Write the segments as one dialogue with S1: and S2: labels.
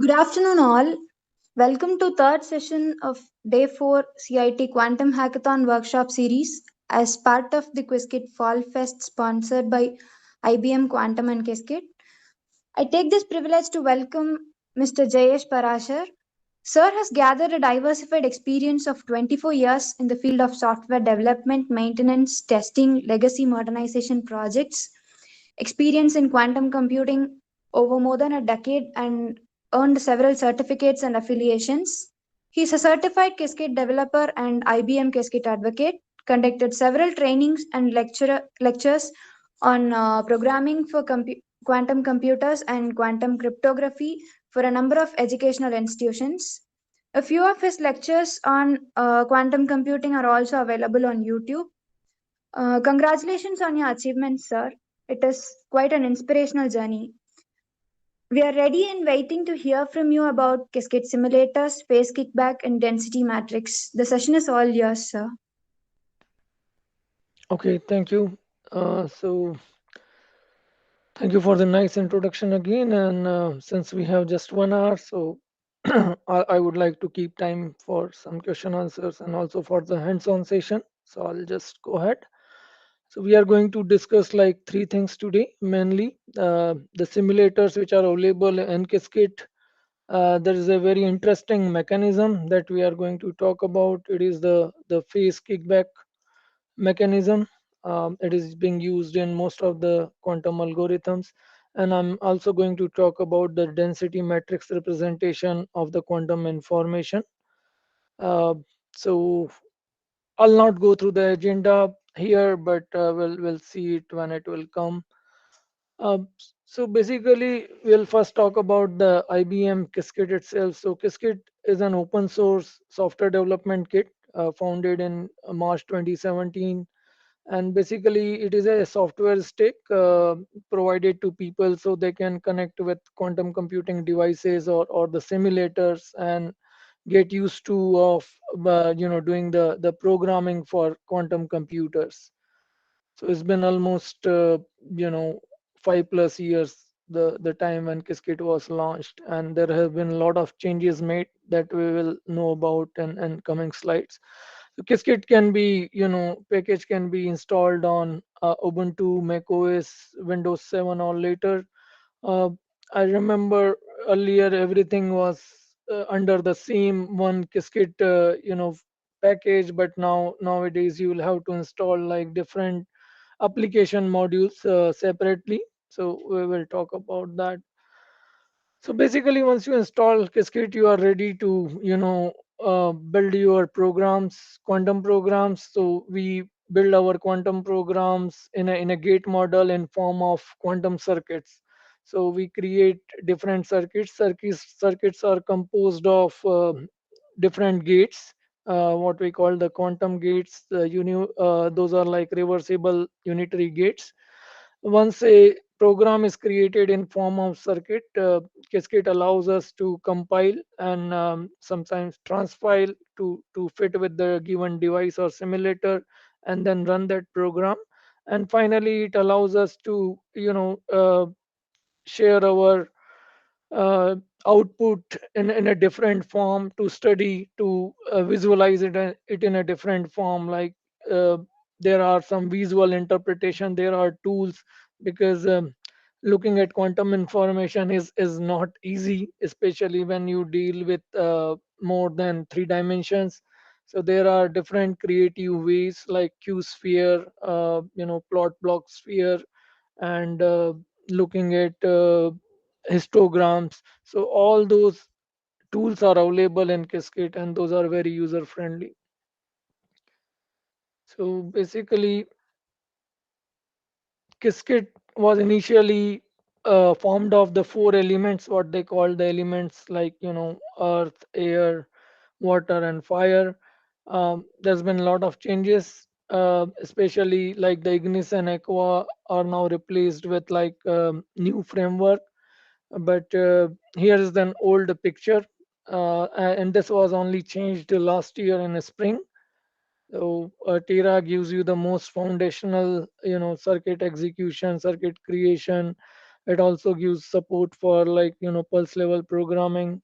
S1: Good afternoon, all. Welcome to third session of Day 4 CIT Quantum Hackathon Workshop Series as part of the Qiskit Fall Fest sponsored by IBM Quantum and Kisket. I take this privilege to welcome Mr. Jayesh Parashar. Sir has gathered a diversified experience of 24 years in the field of software development, maintenance, testing, legacy modernization projects, experience in quantum computing over more than a decade, and earned several certificates and affiliations. He is a certified Qiskit developer and IBM Qiskit advocate, conducted several trainings and lectures on programming for quantum computers and quantum cryptography for a number of educational institutions. A few of his lectures on quantum computing are also available on YouTube. Congratulations on your achievements, sir. It is quite an inspirational journey. We are ready and waiting to hear from you about Qiskit Simulators, phase kickback, and density matrix. The session is all yours, sir.
S2: Okay, thank you. Thank you for the nice introduction again. And since we have just 1 hour, so I would like to keep time for some question answers and also for the hands-on session. So I'll just go ahead. So we are going to discuss like three things today, mainly the simulators which are available in Qiskit. There is a very interesting mechanism that we are going to talk about. It is the phase kickback mechanism. It is being used in most of the quantum algorithms. And I'm also going to talk about the density matrix representation of the quantum information. Uh, so I'll not go through the agenda here, but we'll see it when it will come. So basically, we'll first talk about the IBM Qiskit itself. So Qiskit is an open source software development kit founded in March 2017, and basically it is a software stack provided to people so they can connect with quantum computing devices or the simulators and get used to of doing the programming for quantum computers. So it's been almost 5 plus years the time when Qiskit was launched, and there have been a lot of changes made that we will know about in coming slides. So Qiskit can be, package can be installed on Ubuntu, macOS, Windows 7 or later. Uh, I remember earlier everything was under the same one Qiskit, package, but nowadays you will have to install like different application modules separately. So we will talk about that. So basically, once you install Qiskit, you are ready to, build your programs, quantum programs. So we build our quantum programs in a gate model in form of quantum circuits. So we create different circuits. Circuits are composed of different gates. What we call the quantum gates. Those are like reversible unitary gates. Once a program is created in form of circuit, Qiskit allows us to compile and sometimes transpile to fit with the given device or simulator, and then run that program. And finally, it allows us to share our uh, output in a different form, to study, to visualize it in a different form. Like uh, there are some visual interpretation, there are tools, because looking at quantum information is not easy, especially when you deal with more than 3 dimensions. So there are different creative ways like Q sphere, plot block sphere, and looking at histograms. So all those tools are available in Qiskit, and those are very user friendly. So basically, Qiskit was initially formed of the four elements, what they call the elements, like earth, air, water, and fire. There's been a lot of changes, especially like the Ignis and Aqua are now replaced with like new framework. But here is an old picture, and this was only changed last year in the spring. So Tera gives you the most foundational, circuit execution, circuit creation, It also gives support for like pulse level programming,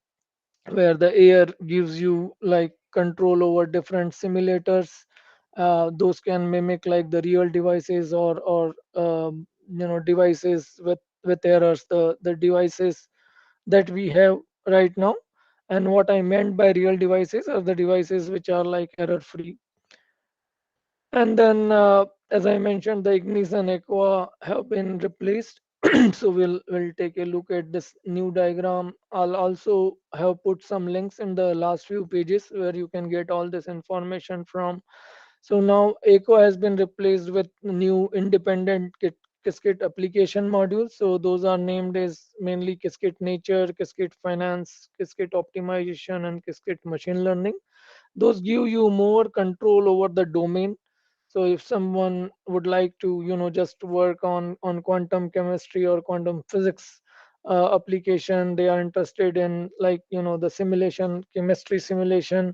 S2: where the air gives you like control over different simulators. Those can mimic like the real devices, or devices with errors, the devices that we have right now. And what I meant by real devices are the devices which are like error free. And then, as I mentioned, the Ignis and Aqua have been replaced. So we'll take a look at this new diagram. I'll also have put some links in the last few pages where you can get all this information from. So now Echo has been replaced with new independent Qiskit application modules. So those are named as mainly Qiskit Nature, Qiskit Finance, Qiskit Optimization, and Qiskit Machine Learning. Those give you more control over the domain. So if someone would like to just work on quantum chemistry or quantum physics application, they are interested in like the simulation, chemistry simulation,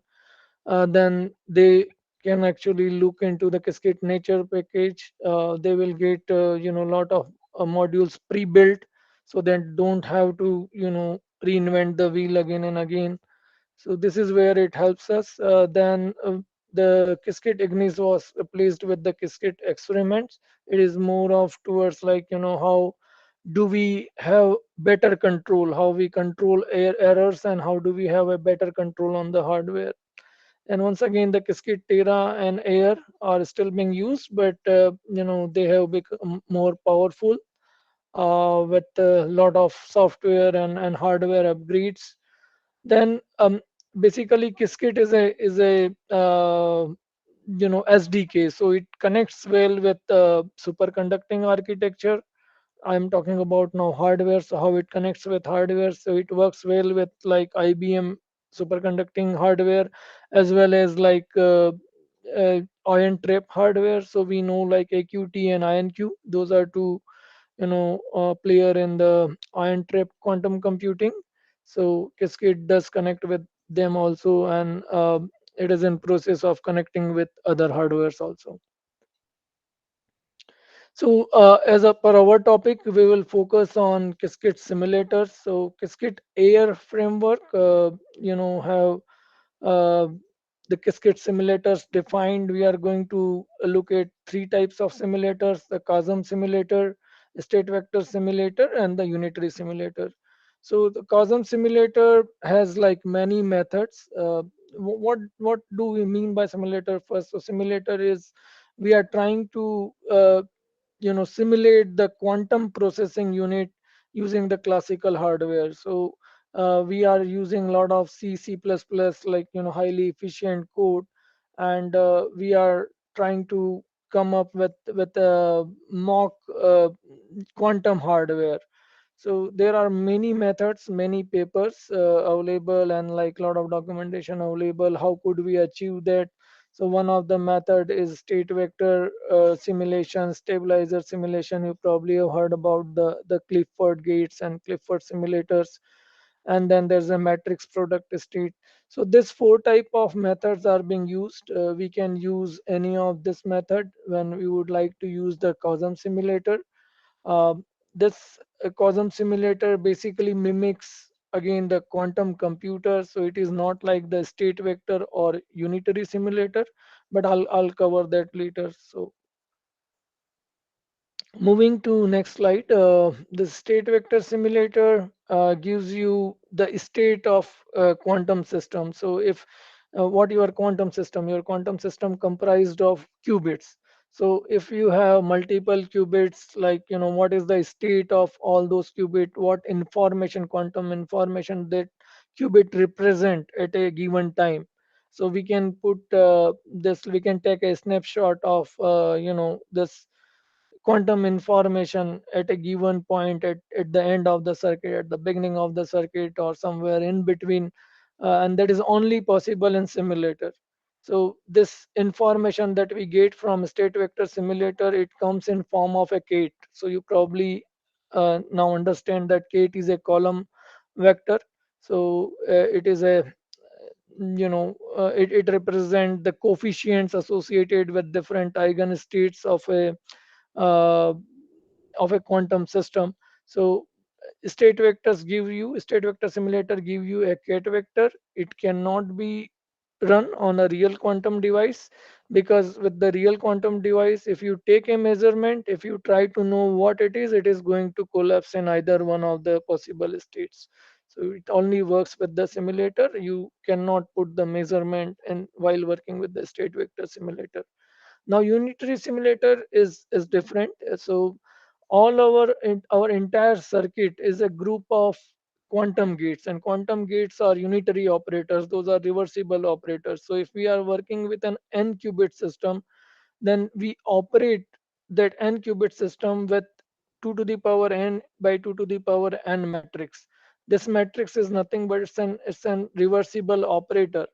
S2: then they can actually look into the Qiskit Nature package. They will get lot of modules pre-built, so they don't have to reinvent the wheel again and again. So this is where it helps us. Then the Qiskit Ignis was replaced with the Qiskit experiments. It is more of towards like how do we have better control, how we control errors, and how do we have a better control on the hardware. And once again, the Qiskit Terra and Air are still being used, but they have become more powerful with a lot of software and hardware upgrades. Then basically Qiskit is a SDK, so it connects well with superconducting architecture. I'm talking about now hardware, so how it connects with hardware. So it works well with like IBM superconducting hardware, as well as like ion trap hardware. So we know like AQT and IonQ, those are two player in the ion trap quantum computing. So Qiskit does connect with them also, and it is in process of connecting with other hardwares also. So, as a per our topic, we will focus on Qiskit simulators. So, Qiskit Air framework, have uh, the Qiskit simulators defined. We are going to look at three types of simulators: the Qasm simulator, state vector simulator, and the unitary simulator. So, the Qasm simulator has like many methods. What do we mean by simulator? First, so simulator is we are trying to simulate the quantum processing unit using the classical hardware. So we are using a lot of C++, like highly efficient code, and we are trying to come up with a mock quantum hardware. So there are many methods, many papers available, and like a lot of documentation available. How could we achieve that? So one of the method is state vector simulation, stabilizer simulation. You probably have heard about the Clifford gates and Clifford simulators. And then there's a matrix product state. So this four type of methods are being used. We can use any of this method when we would like to use the Cosm simulator. uh, this Cosm simulator basically mimics again the quantum computer, so it is not like the state vector or unitary simulator, but I'll cover that later. So moving to next slide, the state vector simulator gives you the state of quantum system. So if what your quantum system comprised of qubits. So if you have multiple qubits, like what is the state of all those qubit, what information, quantum information that qubit represent at a given time. So we can put this, we can take a snapshot of this quantum information at a given point at the end of the circuit, at the beginning of the circuit, or somewhere in between, and that is only possible in simulator. So this information that we get from state vector simulator, it comes in form of a kate. So you probably now understand that kate is a column vector. So it is a it represents the coefficients associated with different eigenstates uh, of a quantum system. So state vector simulator give you a ket vector. It cannot be run on a real quantum device, because with the real quantum device, if you take a measurement, if you try to know what it is going to collapse in either one of the possible states. So it only works with the simulator. You cannot put the measurement in while working with the state vector simulator. Now unitary simulator is different. So all our entire circuit is a group of quantum gates, and quantum gates are unitary operators. Those are reversible operators. So if we are working with an n qubit system, then we operate that n qubit system with 2 to the power n by 2 to the power n matrix. This matrix is nothing but it's an reversible operator.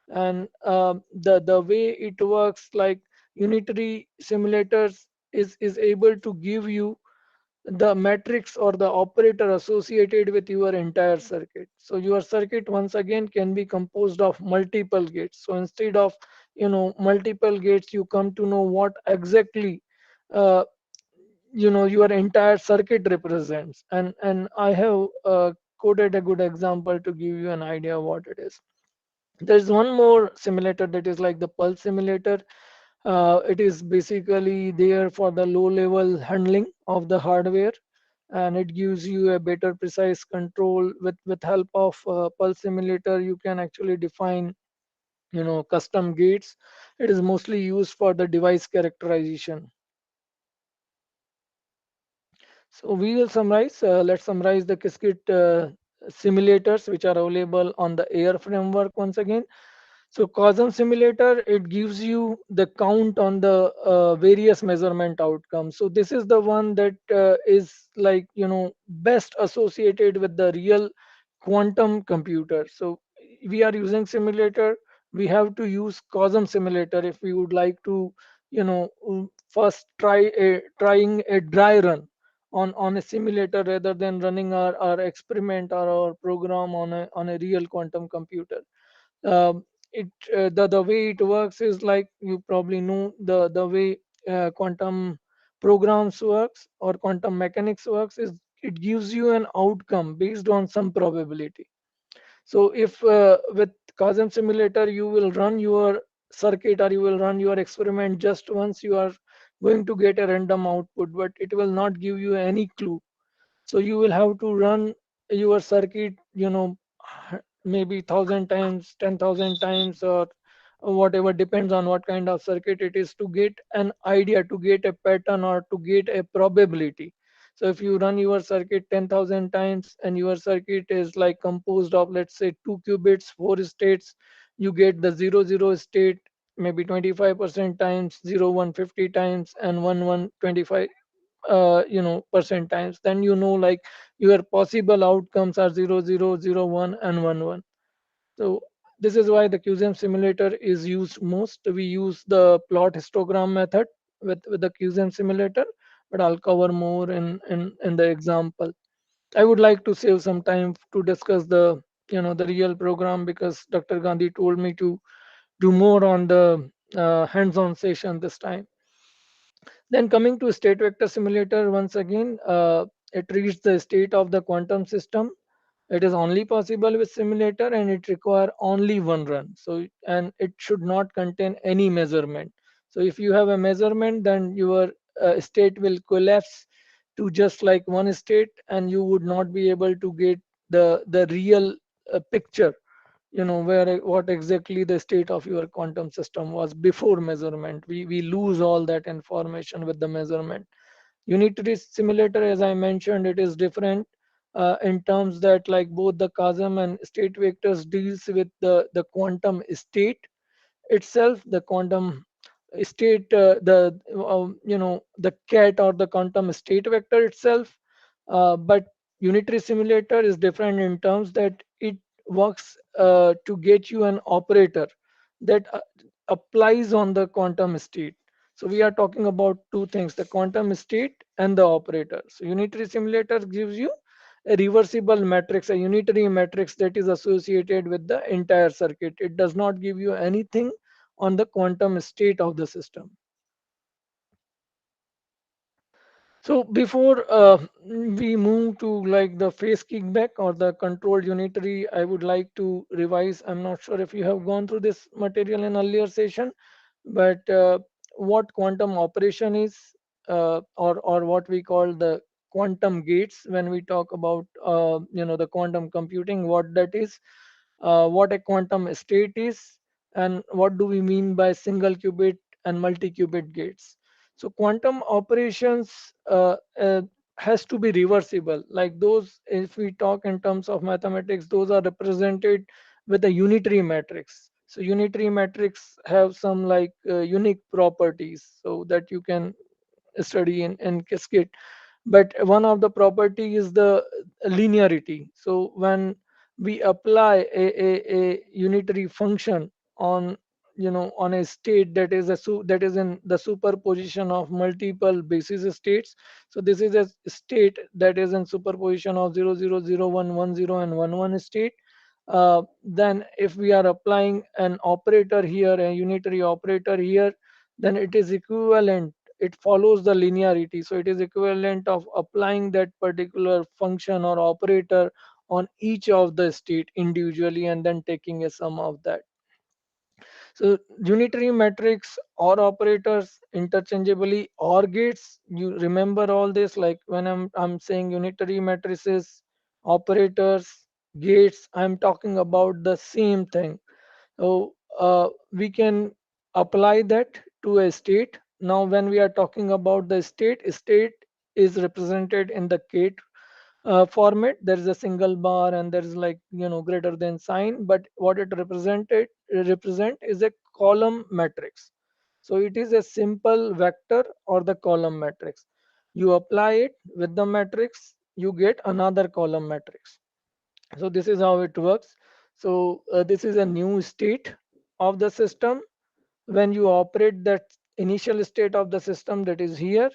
S2: And the way it works, like unitary simulators is able to give you the matrix or the operator associated with your entire circuit. So your circuit once again can be composed of multiple gates. So instead of multiple gates, you come to know what exactly uh, your entire circuit represents. And I have quoted a good example to give you an idea of what it is. There's one more simulator that is like the pulse simulator. It is basically there for the low level handling of the hardware, and it gives you a better precise control. With help of pulse simulator, you can actually define custom gates. It is mostly used for the device characterization. So we will summarize. Let's summarize the Qiskit simulators which are available on the air framework once again. So Cosm simulator, it gives you the count on the various measurement outcomes. So this is the one that is like best associated with the real quantum computer. So we are using simulator. We have to use Cosm simulator if we would like to first trying a dry run on a simulator rather than running our experiment or our program on a real quantum computer. It the way it works is like you probably know the way quantum programs works or quantum mechanics works is it gives you an outcome based on some probability. So if with Cosm simulator you will run your circuit or you will run your experiment just once, you are going to get a random output, but it will not give you any clue. So you will have to run your circuit maybe 1,000 times, 10,000 times, or whatever, depends on what kind of circuit it is, to get an idea, to get a pattern, or to get a probability. So if you run your circuit 10,000 times and your circuit is like composed of, let's say, 2 qubits, 4 states, you get the 0 0 state maybe 25% times, 0 1 50 times, and 1 1 25 percent times. Then like your possible outcomes are 0 0 0 1 and 1 1. So this is why the QSEM simulator is used most. We use the plot histogram method with the QSEM simulator, but I'll cover more in the example. I would like to save some time to discuss the real program, because Dr. Gandhi told me to do more on the hands-on session this time. Then coming to state vector simulator, once again, it reads the state of the quantum system. It is only possible with simulator, and it require only one run. So, and it should not contain any measurement. So if you have a measurement, then your state will collapse to just like one state, and you would not be able to get the real picture, where what exactly the state of your quantum system was before measurement. We lose all that information with the measurement. Unitary simulator, as I mentioned, it is different in terms that like both the Cosm and state vectors deals with the quantum state itself, the quantum state, the cat or the quantum state vector itself. But unitary simulator is different in terms that it works to get you an operator that applies on the quantum state. So we are talking about two things: the quantum state and the operator. So unitary simulator gives you a reversible matrix, a unitary matrix that is associated with the entire circuit. It does not give you anything on the quantum state of the system. So before we move to like the phase kickback or the controlled unitary, I would like to revise. I'm not sure if you have gone through this material in earlier session, but what quantum operation is, or what we call the quantum gates when we talk about the quantum computing, what that is, what a quantum state is, and what do we mean by single qubit and multi-qubit gates. So quantum operations has to be reversible. Like those, if we talk in terms of mathematics, those are represented with a unitary matrix. So unitary matrix have some like unique properties so that you can study in Qiskit. But one of the property is the linearity. So when we apply a unitary function on on a state that is that is in the superposition of multiple basis states. So this is a state that is in superposition of 0 0 0 1 1 0 and 1 1 state. Then if we are applying an operator here, a unitary operator here, then it is equivalent, it follows the linearity. So it is equivalent of applying that particular function or operator on each of the state individually and then taking a sum of that. So unitary matrix or operators interchangeably or gates, you remember all this. Like when I'm saying unitary matrices, operators, gates, I'm talking about the same thing. So we can apply that to a state. Now, when we are talking about the state is represented in the gate format. There is a single bar and there is like greater than sign. But what it represent is a column matrix. So it is a simple vector or the column matrix. You apply it with the matrix, you get another column matrix. So this is how it works. So this is a new state of the system. When you operate that initial state of the system, that is here,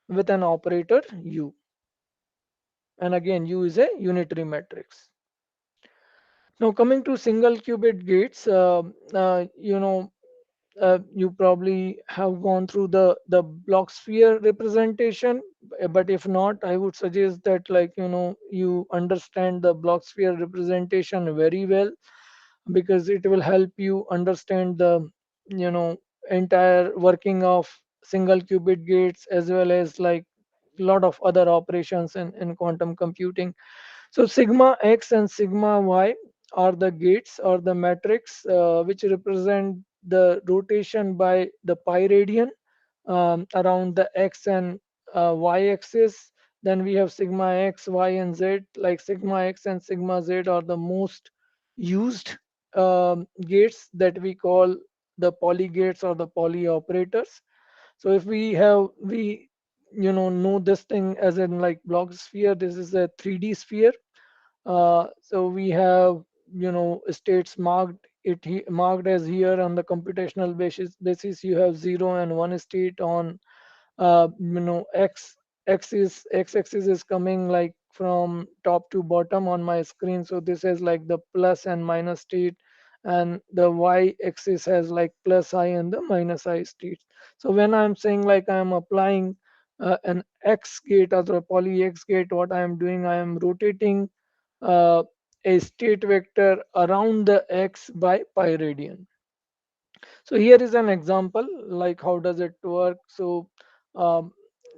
S2: with an operator u, and again u is a unitary matrix. Now coming to single qubit gates, you probably have gone through the block sphere representation. But if not, I would suggest that like you understand the block sphere representation very well, because it will help you understand the you know entire working of single qubit gates as well as like a lot of other operations in quantum computing. So sigma x and sigma y are the gates or the matrix which represent the rotation by the pi radian around the x and y axis. Then we have sigma x, y, and z. Like sigma x and sigma z are the most used gates that we call the poly gates or the poly operators. So if we know this thing as in like block sphere, this is a 3D sphere. So we have states marked marked as here on the computational basis. You have 0 and 1 state on x axis is coming like from top to bottom on my screen. So this is like the plus and minus state, and the y axis has like plus I and the minus I states. So when I'm saying like I'm applying an x gate or a poly x gate, what I am doing, I am rotating uh, a state vector around the x by pi radian. So here is an example like how does it work. So um,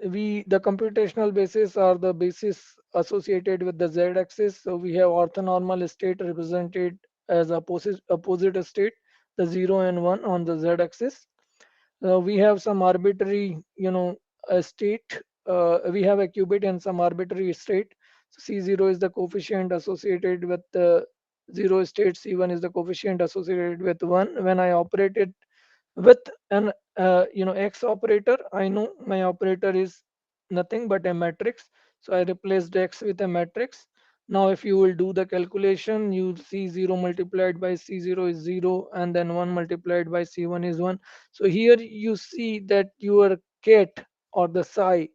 S2: we the computational basis are the basis associated with the z-axis. So we have orthonormal state represented as opposite state, the 0 and 1 on the z-axis. We have some arbitrary, a state. We have a qubit and some arbitrary state. So C0 is the coefficient associated with the 0 state. C1 is the coefficient associated with 1. When I operate it with an x operator, I know my operator is nothing but a matrix. So I replaced x with a matrix. Now if you will do the calculation, you see 0 multiplied by c0 is 0, and then 1 multiplied by c1 is 1. So here you see that your ket or the psi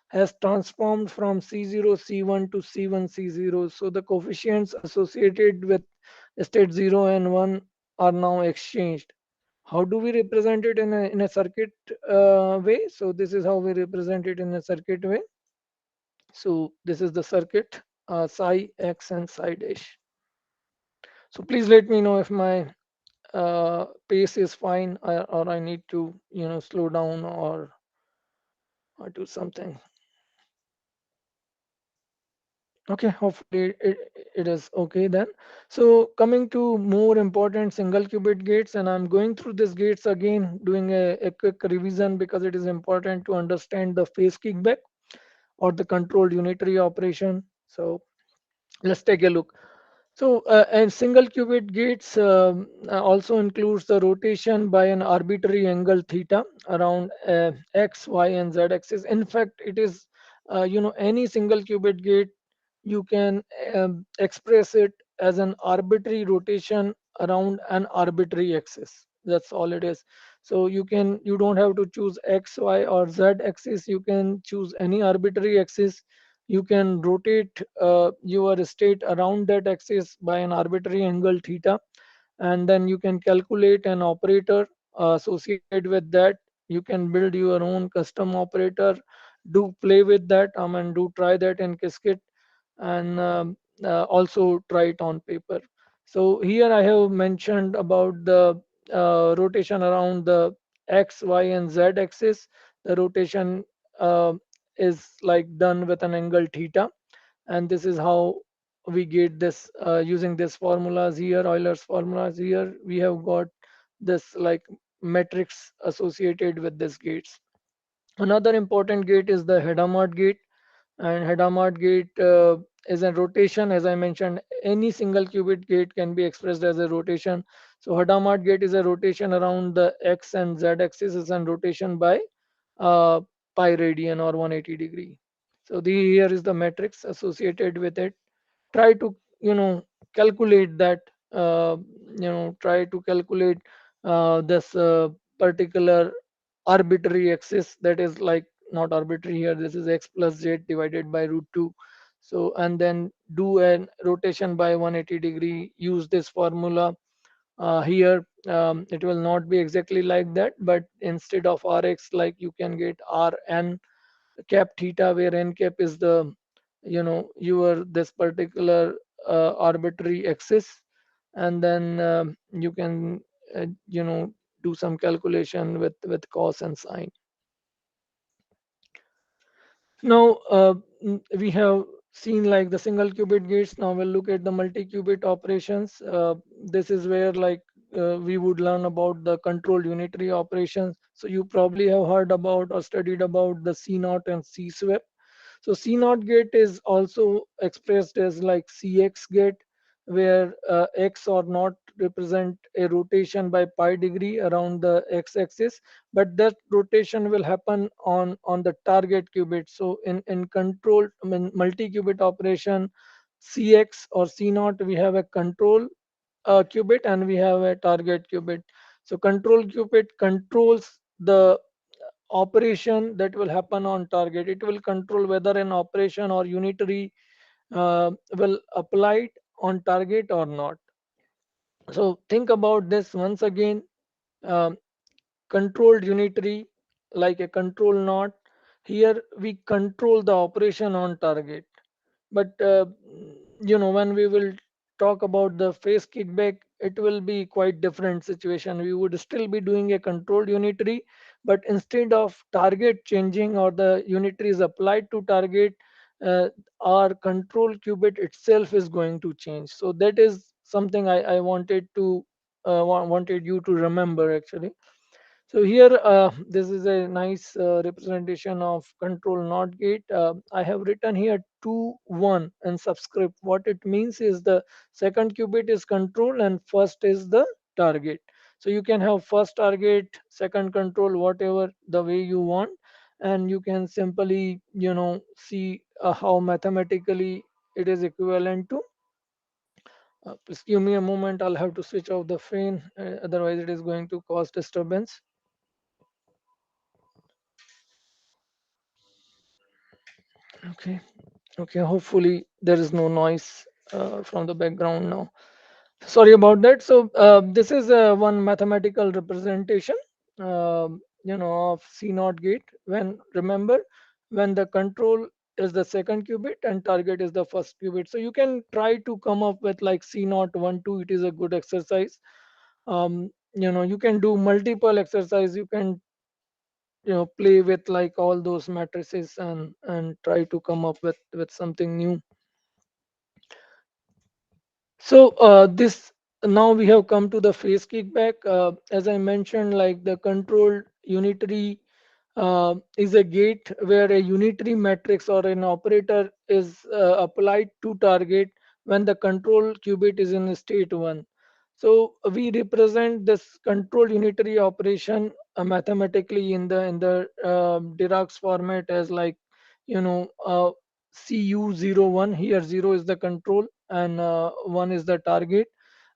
S2: has transformed from c0 c1 to c1 c0. So the coefficients associated with state 0 and 1 are now exchanged. How do we represent it in a circuit way? So this is how we represent it in a circuit way. So this is the circuit, psi x and psi dash. So please let me know if my pace is fine, or I need to slow down or do something. Okay, hopefully it is okay then. So coming to more important single qubit gates, and I'm going through these gates again, doing a quick revision because it is important to understand the phase kickback or the controlled unitary operation. So let's take a look. So, and single qubit gates also includes the rotation by an arbitrary angle theta around x, y, and z axis. In fact, it is any single qubit gate you can express it as an arbitrary rotation around an arbitrary axis. That's all it is. So you don't have to choose x, y, or z axis. You can choose any arbitrary axis. You can rotate your state around that axis by an arbitrary angle theta, and then you can calculate an operator associated with that. You can build your own custom operator, do play with that, and do try that in Qiskit, and also try it on paper. So here I have mentioned about the rotation around the x, y, and z axis. The rotation uh, is like done with an angle theta, and this is how we get this using this formulas here, Euler's formulas here. We have got this like metrics associated with this gates. Another important gate is the Hadamard gate, and Hadamard gate is a rotation. As I mentioned, any single qubit gate can be expressed as a rotation. So Hadamard gate is a rotation around the x and z axis, is a rotation by uh, pi radian or 180 degree. So here is the matrix associated with it. Try to calculate that. Try to calculate this particular arbitrary axis, that is like not arbitrary here. This is x plus z divided by root 2. So and then do a rotation by 180 degree. Use this formula here. It will not be exactly like that, but instead of rx, like you can get rn cap theta, where n cap is the your this particular arbitrary axis, and then you can do some calculation with cos and sine. Now we have seen like the single qubit gates. Now we'll look at the multi-qubit operations. This is where like we would learn about the controlled unitary operations. So you probably have heard about or studied about the C naught and C swap. So C naught gate is also expressed as like CX gate, where X or naught represent a rotation by pi degree around the X axis, but that rotation will happen on the target qubit. So in control, I mean, multi-qubit operation, CX or C naught, we have a control qubit and we have a target qubit. So control qubit controls the operation that will happen on target. It will control whether an operation or unitary will applied on target or not. So think about this once again. um, Controlled unitary, like a control knot. Here we control the operation on target. But when we will talk about the phase kickback, it will be quite different situation. We would still be doing a controlled unitary, but instead of target changing or the unitary is applied to target, uh, our control qubit itself is going to change. So that is something I wanted to wanted you to remember actually. So here, this is a nice representation of control NOT gate. I have written here 2, 1 and subscript. What it means is the second qubit is control and first is the target. So you can have first target, second control, whatever the way you want. And you can simply, see how mathematically it is equivalent to. Please give me a moment. I'll have to switch off the fan. Otherwise, it is going to cause disturbance. Okay. Okay, hopefully there is no noise from the background now. Sorry about that. So this is one mathematical representation, of C naught gate. When remember when the control is the second qubit and target is the first qubit. So you can try to come up with like C naught 1 2. It is a good exercise. You can do multiple exercise. You can play with like all those matrices and try to come up with something new. So this now we have come to the phase kickback. As I mentioned, like the controlled unitary is a gate where a unitary matrix or an operator is applied to target when the control qubit is in state 1. So we represent this control unitary operation mathematically in the Dirac's format as like CU01. Here 0 is the control and 1 is the target.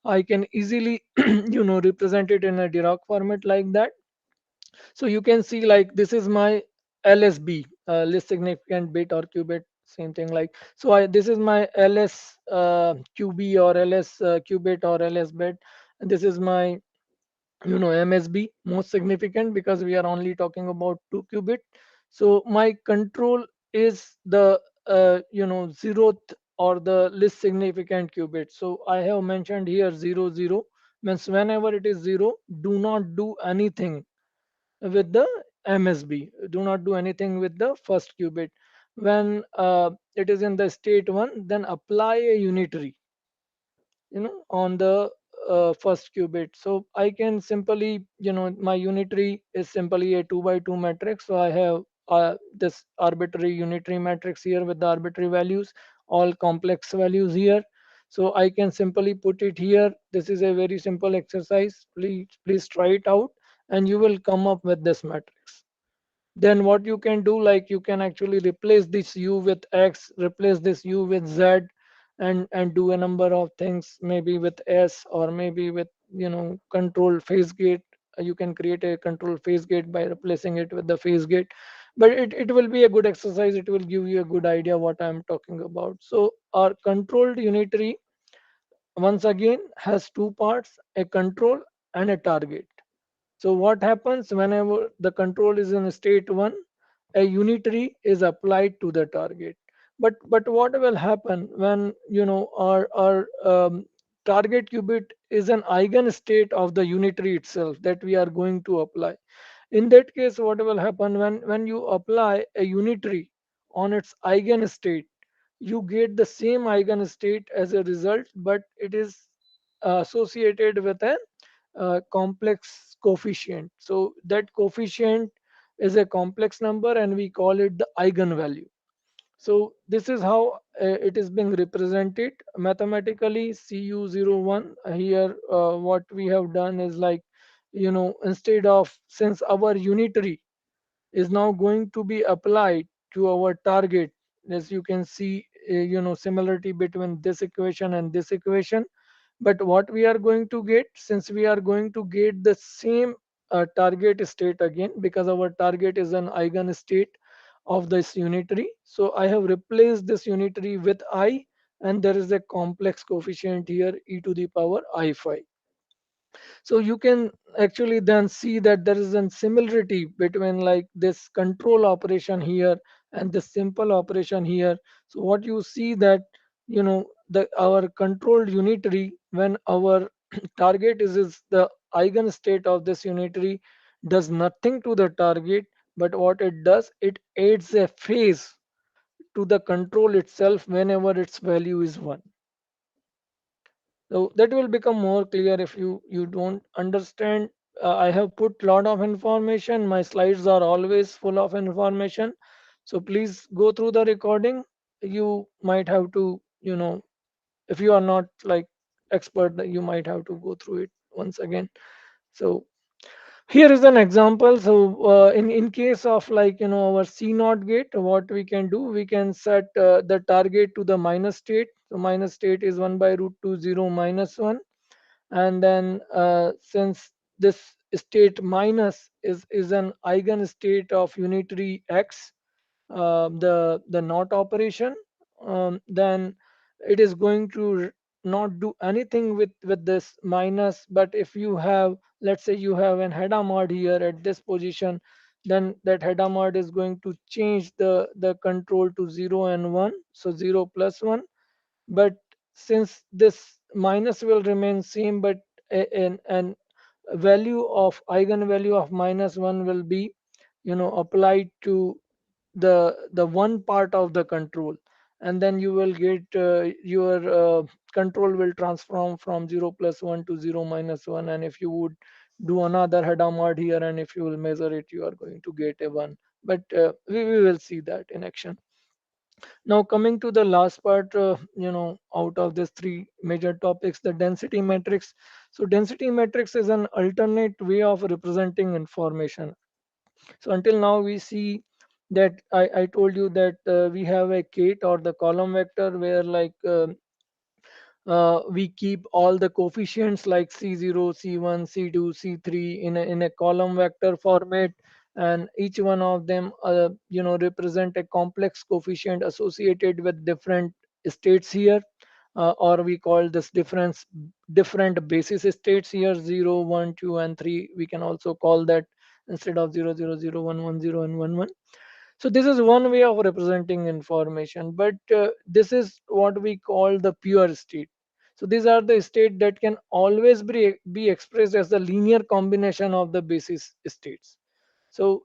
S2: I can easily represent it in a Dirac format like that. So you can see like this is my LSB, least significant bit or qubit, same thing like. So this is my LS QB or LS qubit or LS bit. And this is my MSB, most significant, because we are only talking about 2 qubit. So my control is the zeroth or the least significant qubit. So I have mentioned here 00 means whenever it is 0, do not do anything with the MSB. Do not do anything with the first qubit. When it is in the state 1, then apply a unitary on the first qubit. So I can simply my unitary is simply a 2 by 2 matrix. So I have this arbitrary unitary matrix here with the arbitrary values, all complex values here. So I can simply put it here. This is a very simple exercise. Please try it out and you will come up with this matrix. Then what you can do, like you can actually replace this u with x, replace this u with z, and do a number of things, maybe with s, or maybe with control phase gate. You can create a control phase gate by replacing it with the phase gate. But it will be a good exercise. It will give you a good idea what I'm talking about. So our controlled unitary once again has two parts, a control and a target. So what happens whenever the control is in state 1, a unitary is applied to the target. But what will happen when our target qubit is an eigenstate of the unitary itself that we are going to apply? In that case, what will happen when you apply a unitary on its eigenstate, you get the same eigenstate as a result, but it is associated with a complex coefficient. So that coefficient is a complex number and we call it the eigenvalue. So this is how it is being represented mathematically. CU01 here, what we have done is like, instead of, since our unitary is now going to be applied to our target, as you can see, similarity between this equation and this equation. But what we are going to get, since we are going to get the same target state again, because our target is an eigenstate of this unitary, so I have replaced this unitary with I, and there is a complex coefficient here, e to the power I5. So you can actually then see that there is a similarity between like this control operation here and the simple operation here. So what you see that the our controlled unitary, when our target is the eigenstate of this unitary, does nothing to the target, but what it does, it adds a phase to the control itself whenever its value is 1. So that will become more clear. If you don't understand, I have put lot of information. My slides are always full of information, so please go through the recording. You might have to, if you are not like expert, you might have to go through it once again. So here is an example. So in case of like our C naught gate, what we can do, we can set the target to the minus state. So minus state is 1 by root 2 0 minus 1. And then since this state minus is an eigenstate of unitary x, the not operation, then it is going to not do anything with this minus. But if you have, let's say you have an header mod here at this position, then that header mode is going to change the control to 0 and 1, so 0 plus 1. But since this minus will remain same, but an value of eigenvalue of minus 1 will be applied to the one part of the control, and then you will get your control will transform from 0 plus 1 to 0 minus 1. And if you would do another header mod here, and if you will measure it, you are going to get a 1. But we will see that in action. Now coming to the last part, out of these three major topics, the density matrix. So density matrix is an alternate way of representing information. So until now we see that I told you that we have a kit or the column vector where like we keep all the coefficients like C0, C1, C2, C3 in a column vector format, and each one of them represent a complex coefficient associated with different states here, or we call this different basis states here, 0, 1, 2, and 3. We can also call that instead of 0, 0, 0, 1, 1, 0, and 1, 1. So this is one way of representing information, but this is what we call the pure state. So these are the state that can always be expressed as the linear combination of the basis states. So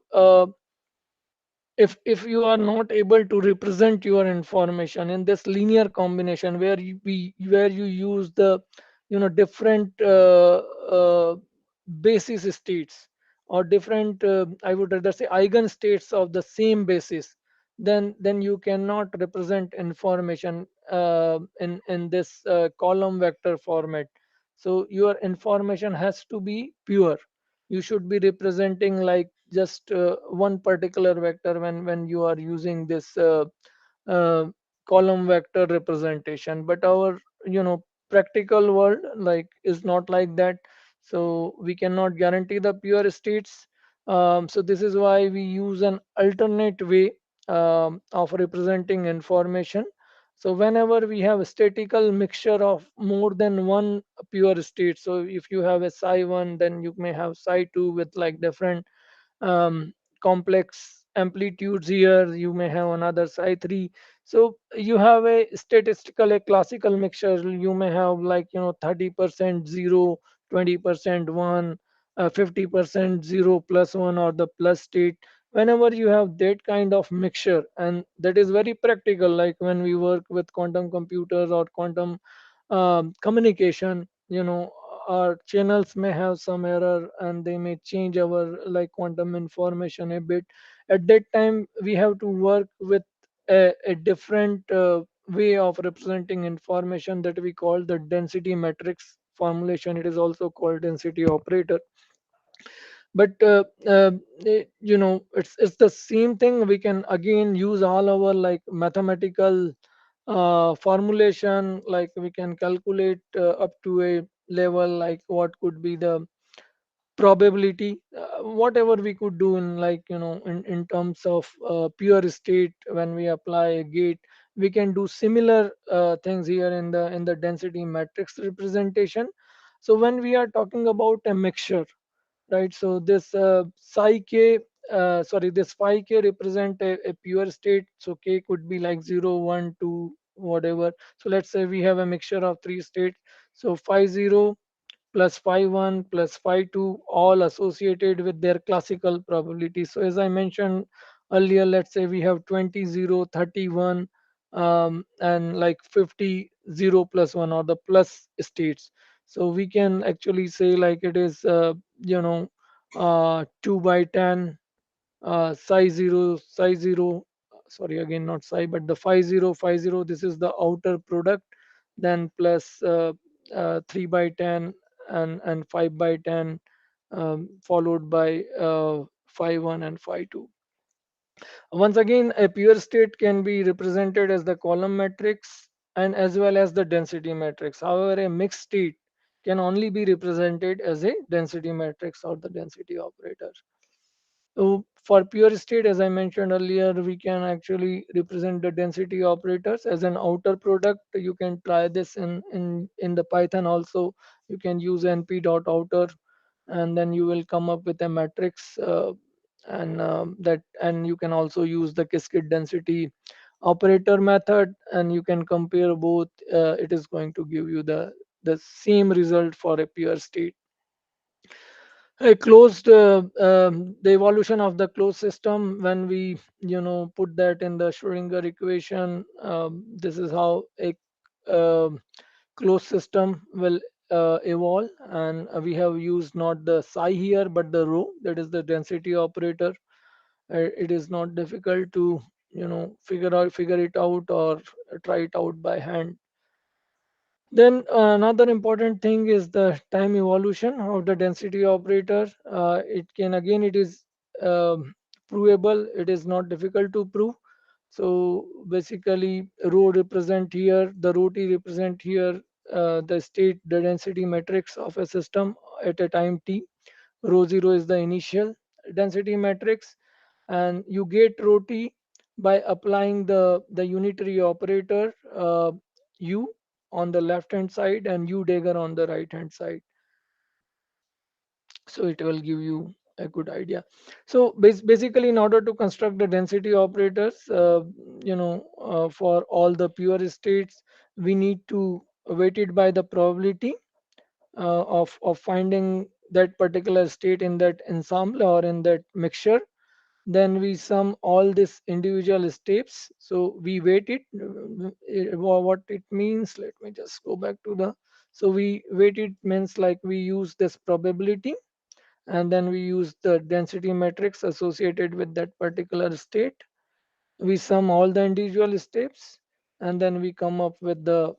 S2: if you are not able to represent your information in this linear combination where you use the different basis states, or different I would rather say eigen states of the same basis, then you cannot represent information in this column vector format. So your information has to be pure. You should be representing like just one particular vector when you are using this uh, column vector representation. But our practical world like is not like that, so we cannot guarantee the pure states. So this is why we use an alternate way of representing information. So whenever we have a statistical mixture of more than one pure state, so if you have a psi1, then you may have psi2 with like different um, complex amplitudes here. You may have another psi3. So you have a statistical, a classical mixture. You may have like 30% 0, 20% 1, 50% 0 plus 1, or the plus state. Whenever you have that kind of mixture, and that is very practical, like when we work with quantum computers or quantum communication, our channels may have some error and they may change our like quantum information a bit. At that time we have to work with a different way of representing information that we call the density matrix formulation. It is also called density operator. But it's the same thing. We can again use all our like mathematical formulation, like we can calculate up to a level like what could be the probability, whatever we could do in like in terms of pure state. When we apply a gate, we can do similar things here in the density matrix representation. So when we are talking about a mixture, right? So this psi k, this phi k represent a pure state. So k could be like 0, 1, 2, whatever. So let's say we have a mixture of three states. So phi 0 plus phi 1 plus phi 2, all associated with their classical probability. So as I mentioned earlier, let's say we have 20, 0, 31, and like 50, 0 plus 1, or the plus states. So we can actually say like it is 2 by 10, psi 0, psi 0, sorry, again not psi, but the phi 0, phi 0, this is the outer product, then plus 3 by 10 and 5 by 10, followed by phi 1 and phi 2. Once again, a pure state can be represented as the column matrix and as well as the density matrix. However, a mixed state can only be represented as a density matrix or the density operator. So for pure state, as I mentioned earlier, we can actually represent the density operators as an outer product. You can try this in the Python also. You can use np dot outer, and then you will come up with a matrix and you can also use the Qiskit density operator method, and you can compare both. It is going to give you the same result for a pure state. A closed The evolution of the closed system, when we put that in the Schrodinger equation, this is how a um closed system will evolve. And we have used not the psi here but the rho, that is the density operator. It is not difficult to figure it out or try it out by hand. Then another important thing is the time evolution of the density operator. It is provable. It is not difficult to prove. So basically, rho represent here, the rho t represent here the density matrix of a system at a time t. Rho zero is the initial density matrix, and you get rho t by applying the unitary operator u on the left hand side and u dagger on the right hand side. So it will give you a good idea. So basically, in order to construct the density operators, for all the pure states, we need to weight it by the probability of finding that particular state in that ensemble or in that mixture. Then we sum all these individual steps, so we weight it. What it means, let me just go back to the. So we weight it means like we use this probability, and then we use the density matrix associated with that particular state. We sum all the individual steps, and then we come up with the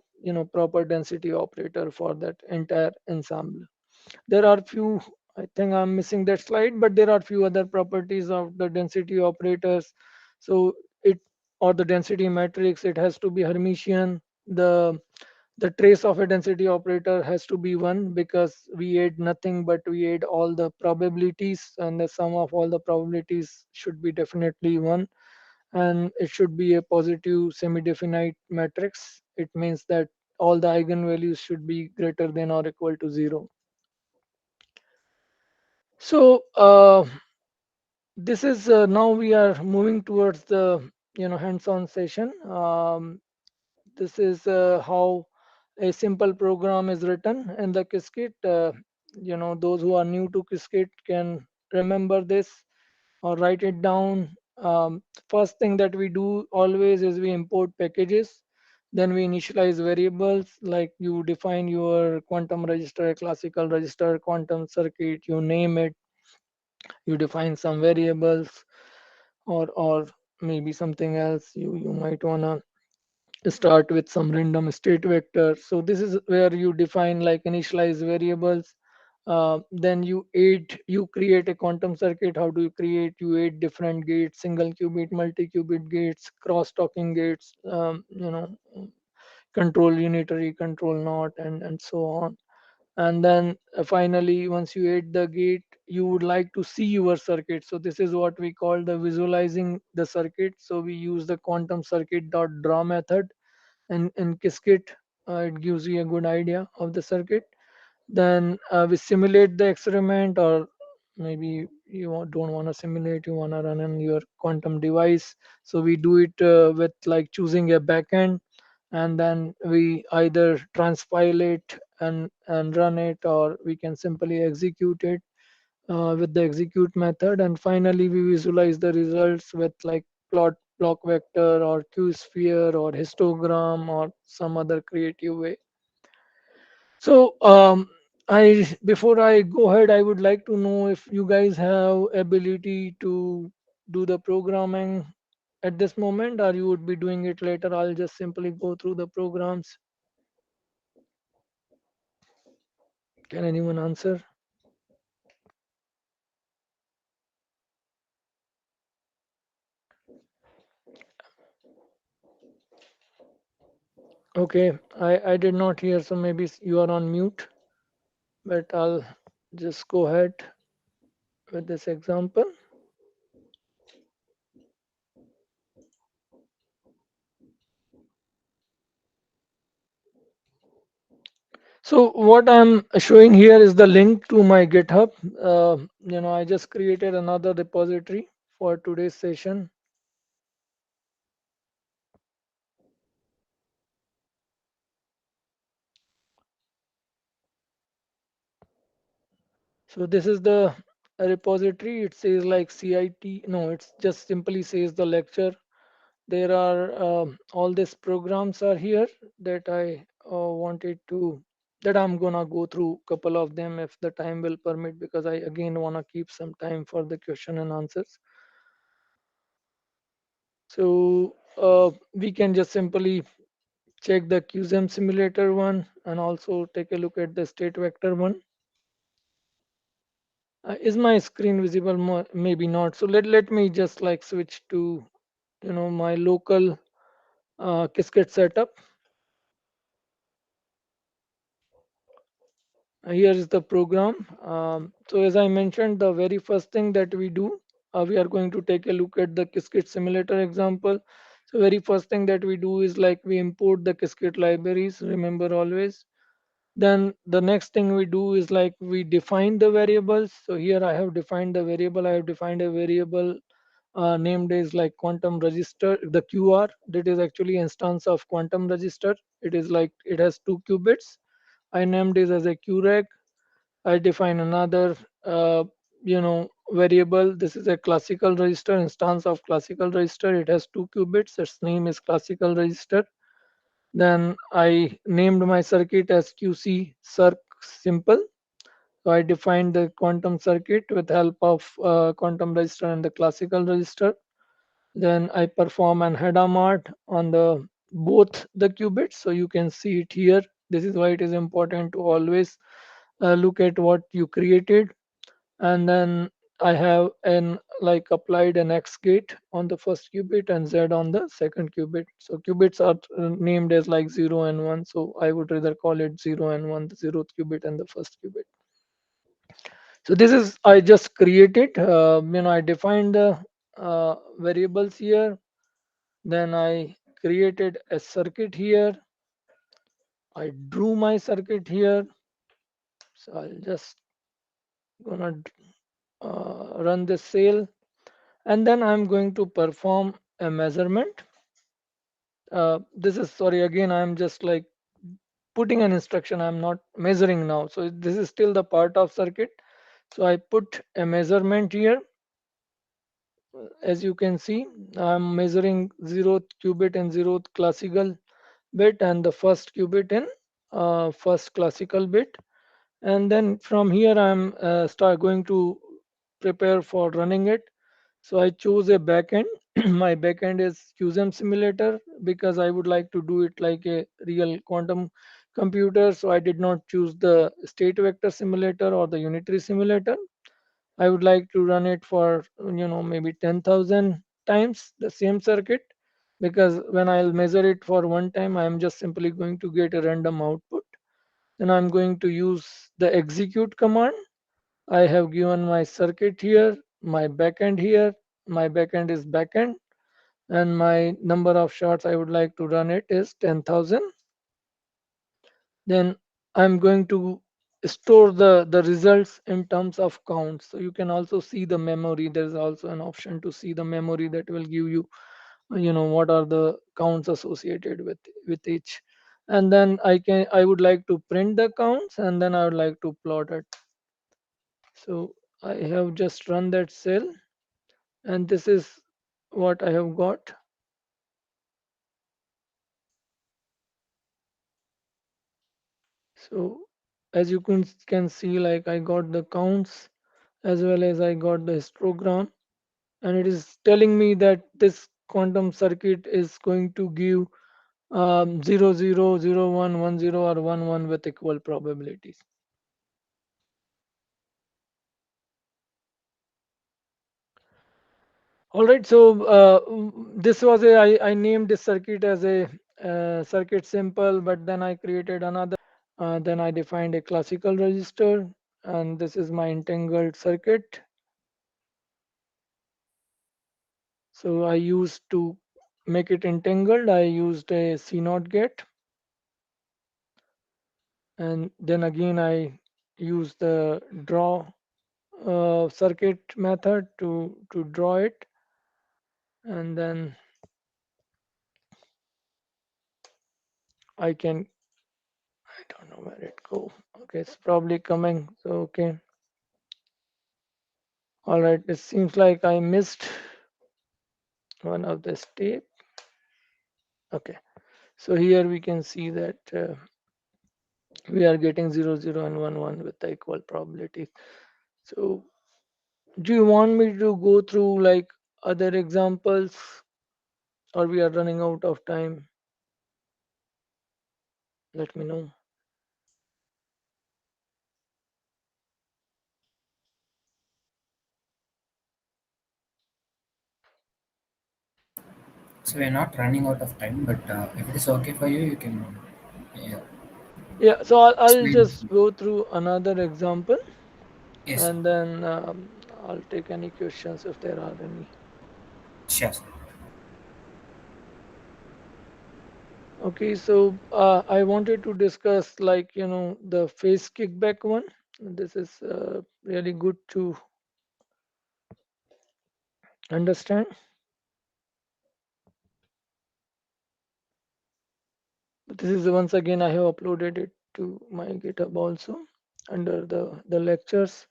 S2: proper density operator for that entire ensemble. There are few, I think I'm missing that slide, but there are few other properties of the density operators. So it, or the density matrix, it has to be Hermitian. The trace of a density operator has to be one, because we add nothing but we add all the probabilities, and the sum of all the probabilities should be definitely one. And it should be a positive semi-definite matrix. It means that all the eigenvalues should be greater than or equal to zero. So this is now we are moving towards the hands-on session. This is how a simple program is written in the Qiskit. Those who are new to Qiskit can remember this or write it down. First thing that we do always is we import packages. Then we initialize variables, like you define your quantum register, classical register, quantum circuit, you name it. You define some variables, or maybe something else. You might wanna start with some random state vector. So this is where you define like initialize variables. Then you create a quantum circuit. How do you create? You add different gates: single qubit, multi-qubit gates, cross-talking gates, control unitary, control not, and so on. And then finally, once you add the gate, you would like to see your circuit. So this is what we call the visualizing the circuit. So we use the quantum circuit dot draw method, and in Qiskit, it gives you a good idea of the circuit. Then we simulate the experiment, or maybe you don't want to simulate, you want to run in your quantum device. So we do it with like choosing a backend, and then we either transpile it and run it, or we can simply execute it with the execute method. And finally we visualize the results with like plot block vector or q sphere or histogram or some other creative way. So I before I go ahead, I would like to know if you guys have ability to do the programming at this moment, or you would be doing it later. I'll just simply go through the programs. Can anyone answer? Okay, I did not hear, so maybe you are on mute, but I'll just go ahead with this example. So what I'm showing here is the link to my GitHub. I just created another repository for today's session. So this is the repository. It says like CIT. No, it's just simply says the lecture. There are all these programs are here that I wanted to that I'm gonna go through couple of them if the time will permit, because I again wanna keep some time for the question and answers. So we can just simply check the QSEM simulator one and also take a look at the state vector one. Is my screen visible? Maybe not. So let me just like switch to my local Qiskit setup. Here is the program. So as I mentioned, the very first thing that we do, we are going to take a look at the Qiskit simulator example. So very first thing that we do is like we import the Qiskit libraries. Remember always. Then the next thing we do is like we define the variables. So here I have defined the variable. I have defined a variable named as like quantum register, the QR. That is actually instance of quantum register. It is like it has 2 qubits. I named it as a QREG. I define another variable. This is a classical register, instance of classical register. It has 2 qubits. Its name is classical register. Then I named my circuit as QC circ simple. So I defined the quantum circuit with help of quantum register and the classical register. Then I perform an Hadamard on the both the qubits. So you can see it here. This is why it is important to always look at what you created. And then I have an like applied an X gate on the first qubit and Z on the second qubit. So qubits are named as like 0 and 1. So I would rather call it 0 and 1, the 0th qubit and the first qubit. So this is I just created. I defined the variables here. Then I created a circuit here. I drew my circuit here. So I'll just gonna run this cell, and then I'm going to perform a measurement. This is sorry again. I'm just like putting an instruction. I'm not measuring now. So this is still the part of circuit. So I put a measurement here. As you can see, I'm measuring 0th qubit and 0th classical bit and the first qubit in first classical bit. And then from here I'm start going to prepare for running it. So I chose a backend. My backend is QSEM simulator because I would like to do it like a real quantum computer. So I did not choose the state vector simulator or the unitary simulator. I would like to run it for maybe 10,000 times the same circuit, because when I'll measure it for one time, I'm just simply going to get a random output. Then I'm going to use the execute command. I have given my circuit here, my backend here. My backend is backend, and my number of shots I would like to run it is 10,000. Then I'm going to store the results in terms of counts. So you can also see the memory. There's also an option to see the memory that will give you what are the counts associated with each. And then I would like to print the counts, and then I would like to plot it. So I have just run that cell, and this is what I have got. So as you can see, like I got the counts as well as I got the histogram, and it is telling me that this quantum circuit is going to give 0 0 0 1 1 0 or 1 1 with equal probabilities. All right, so this was I named this circuit as a circuit simple, but then I created another. Then I defined a classical register, and this is my entangled circuit. So I used to make it entangled, I used a C0 gate. and then again I use the draw circuit method to draw it, and then I can, I don't know where it go. Okay, it's probably coming. So okay, all right. It seems like I missed one of the step. Okay, so here we can see that we are getting 0, 0 and 1, 1 with the equal probability. So do you want me to go through like other examples, or we are running out of time? Let me know.
S3: So we are not running out of time, but if it is okay for you, you can uh,
S2: Yeah, so I'll
S3: explain.
S2: just go through another example,
S3: Yes, sir.
S2: and then I'll take any questions if there are any.
S3: Sure, sir.
S2: Okay, so I wanted to discuss like the phase kickback one. This is really good to understand. This is once again I have uploaded it to my GitHub also under the lectures.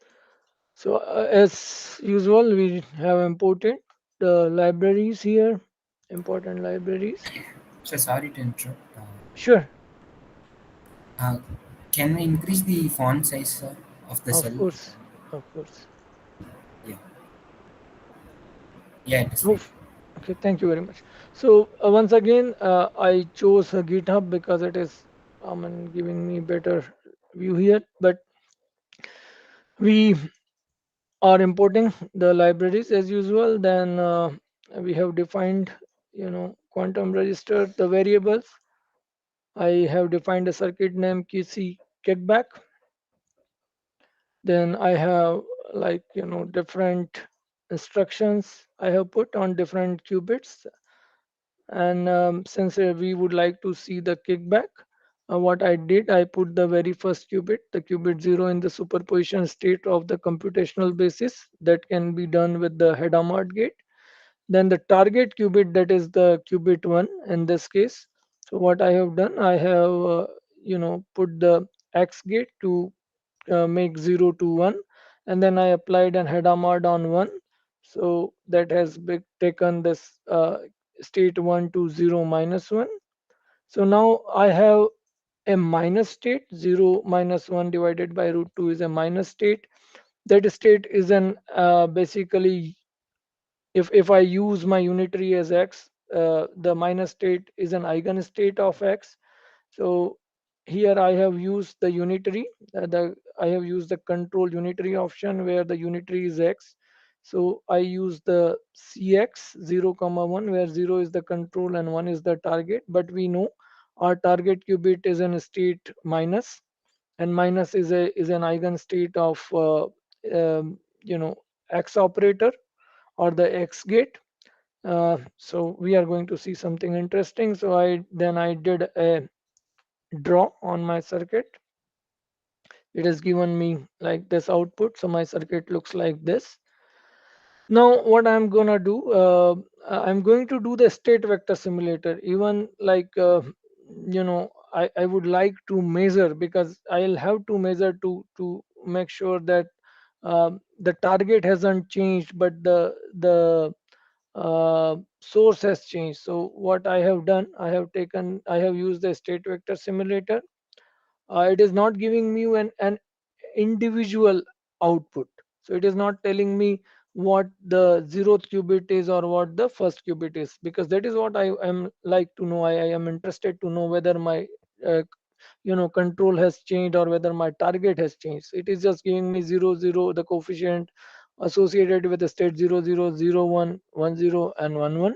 S2: So as usual, we have imported the libraries here, important libraries.
S3: So sorry to interrupt.
S2: Sure,
S3: Uh, can we increase the font size of the
S2: of
S3: cell?
S2: course, of course.
S3: Yeah, yeah, it is
S2: Oh,
S3: fine.
S2: okay, thank you very much. So once again, I chose GitHub because it is giving me better view here. But we are importing the libraries as usual. Then we have defined, quantum register, the variables. I have defined a circuit name QC kickback. Then I have like different instructions I have put on different qubits. And since we would like to see the kickback, what I did, I put the very first qubit, the qubit 0, in the superposition state of the computational basis that can be done with the Hadamard gate. Then the target qubit, that is the qubit 1 in this case. So what I have done, I have put the X gate to make 0 to 1, and then I applied an Hadamard on 1. So that has taken this state 1 to 0 minus 1. So now I have a minus state. 0 minus 1 divided by root 2 is a minus state. That state is an basically, if I use my unitary as x, the minus state is an eigenstate of x. So here I have used the unitary, I have used the control unitary option where the unitary is x. So I use the cx 0 comma 1 where 0 is the control and 1 is the target. But we know our target qubit is in state minus, and minus is an eigenstate of x operator or the x gate. So we are going to see something interesting. So I did a draw on my circuit. It has given me like this output. So my circuit looks like this. Now what I'm gonna do, I'm going to do the state vector simulator. Even like I would like to measure, because I'll have to measure to make sure that the target hasn't changed, but the source has changed. So what I have done, I have used the state vector simulator. It is not giving me an individual output. So it is not telling me what the zeroth qubit is or what the first qubit is, because that is what I am like to know. I am interested to know whether my uh, control has changed or whether my target has changed. It is just giving me 0, 0, the coefficient associated with the state 0, 0, 0, 1, 1, 0 and 1, 1.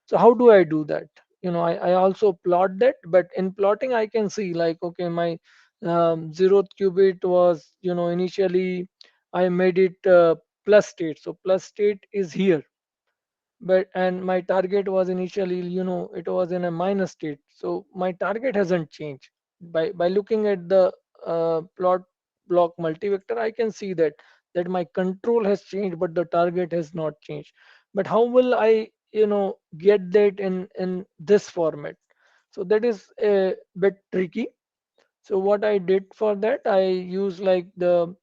S2: So how do I do that? I also plot that, but in plotting I can see like, okay, my zeroth qubit was, initially I made it plus state. So plus state is here, but and my target was initially, it was in a minus state. So my target hasn't changed. by looking at the plot block multivector, I can see that my control has changed, but the target has not changed. But how will I, get that in this format? So that is a bit tricky. So what I did for that, I use like the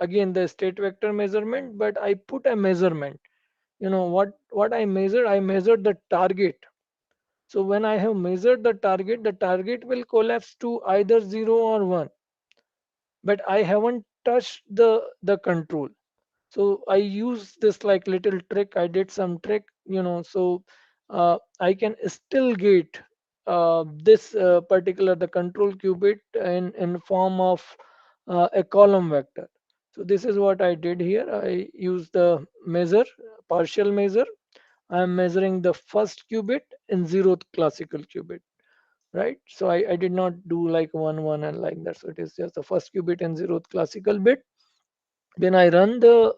S2: again the state vector measurement, but I put a measurement. What I measured, I measured the target. So when I have measured the target will collapse to either 0 or 1. But I haven't touched the control. So I use this like little trick. I did some trick, so I can still get this particular the control qubit in form of a column vector. So this is what I did here. I use the measure, partial measure. I am measuring the first qubit in zeroth classical qubit, right? So I did not do like 1 1 and like that. So it is just the first qubit and zeroth classical bit. Then I run the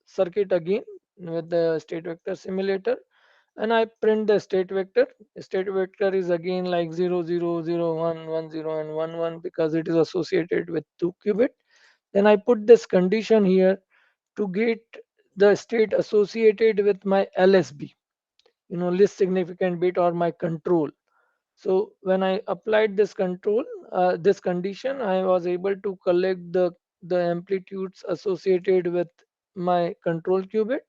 S2: circuit again with the state vector simulator, and I print the state vector. The state vector is again like 0 0 0 1 1 0 and 1 1 because it is associated with 2 qubit. Then I put this condition here to get the state associated with my LSB, least significant bit, or my control. So when I applied this control, this condition, I was able to collect the amplitudes associated with my control qubit,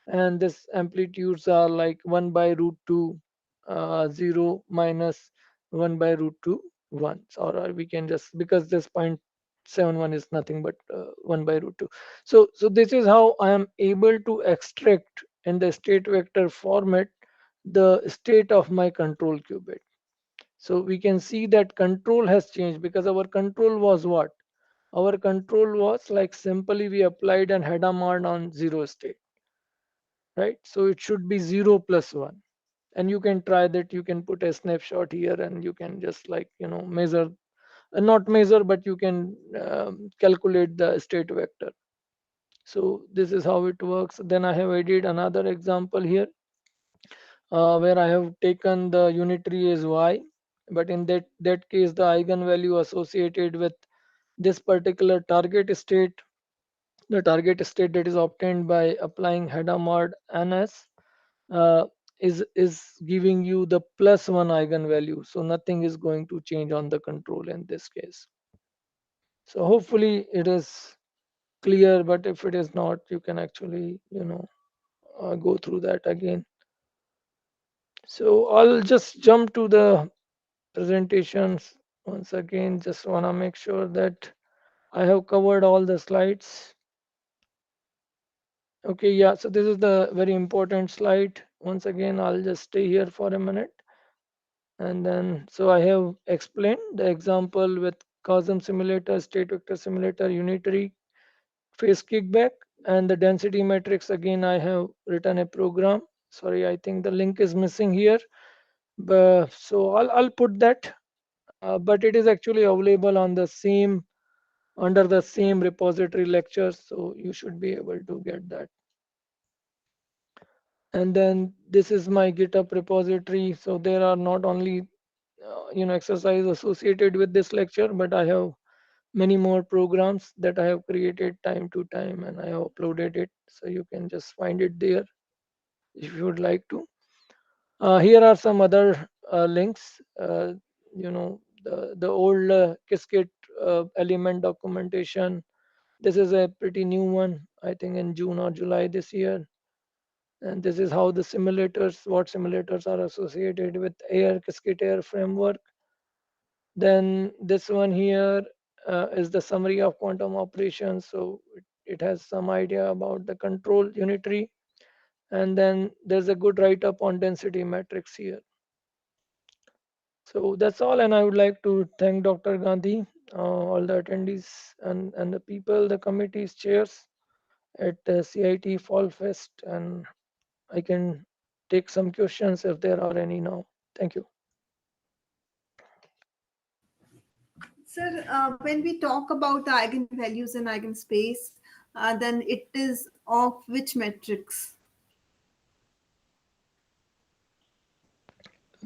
S2: and this amplitudes are like 1 by root 2 0 minus 1 by root 2 1, or we can just, because this 0.71 is nothing but 1 by root 2. So this is how I am able to extract in the state vector format the state of my control qubit. So we can see that control has changed, because our control was what? Our control was like simply we applied an Hadamard on zero state, right? So it should be 0 plus 1. And you can try that. You can put a snapshot here and you can just like, measure, not measure, but you can calculate the state vector. So this is how it works. Then I have added another example here where I have taken the unitary as y, but in that case the eigenvalue associated with this particular target state, the target state that is obtained by applying Hadamard NS, uh, is giving you the +1 eigenvalue. So nothing is going to change on the control in this case. So hopefully it is clear, but if it is not, you can actually go through that again. So I'll just jump to the presentations once again. Just want to make sure that I have covered all the slides. Okay, yeah, so this is the very important slide. Once again, I'll just stay here for a minute. And then, so I have explained the example with Quantum Simulator, State Vector Simulator, Unitary, Phase Kickback, and the density matrix. Again, I have written a program. Sorry, I think the link is missing here. But, so I'll put that, but it is actually available on the same, under the same repository lectures. So you should be able to get that. And then this is my GitHub repository. So there are not only exercise associated with this lecture, but I have many more programs that I have created time to time, and I have uploaded it. So you can just find it there if you would like to. Here are some other links. The old Qiskit element documentation. This is a pretty new one, I think in June or July this year. And this is how the simulators, what simulators are associated with Qiskit Air framework. Then this one here is the summary of quantum operations. So it has some idea about the control unitary. And then there's a good write-up on density matrix here. So that's all. And I would like to thank Dr. Gandhi, all the attendees and the people, the committee's chairs at CIT Fall Fest. And I can take some questions if there are any now. Thank you.
S4: Sir, when we talk about the eigenvalues and eigenspace, then it is of which matrix?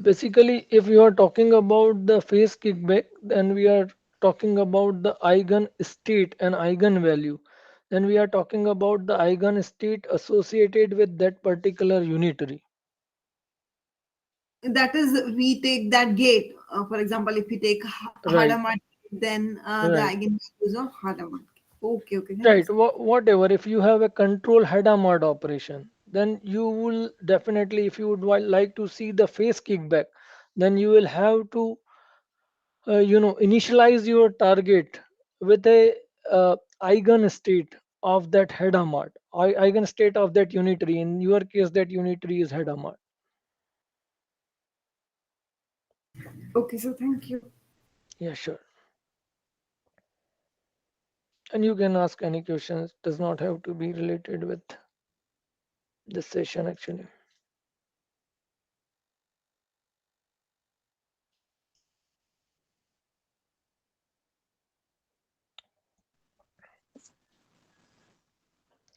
S2: Basically, if you are talking about the phase kickback, then we are talking about the eigen state and eigen value. Then we are talking about the eigen state associated with that particular unitary.
S4: That is, we take that gate. For example, if we take
S2: Right,
S4: Hadamard, then the
S2: right,
S4: eigenvalues of Hadamard. Okay, okay, thank you,
S2: right.
S4: sir.
S2: Whatever. If you have a control Hadamard operation, then you will definitely, if you would like to see the phase kickback, then you will have to initialize your target with a eigen state of that Hadamard, eigen state of that unitary. In your case, that unitary is Hadamard.
S4: Okay, so thank you.
S2: Yeah, sure. And you can ask any questions. Does not have to be related with this session actually.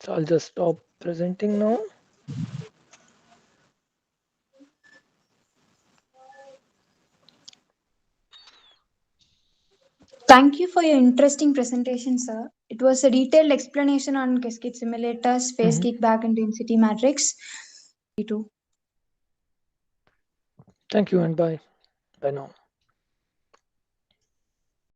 S2: So I'll just stop presenting now.
S1: Thank you for your interesting presentation, sir. It was a detailed explanation on Qiskit Simulators, phase
S2: Mhm.
S1: kickback, and density matrix. You too.
S2: Thank you and bye. Bye now.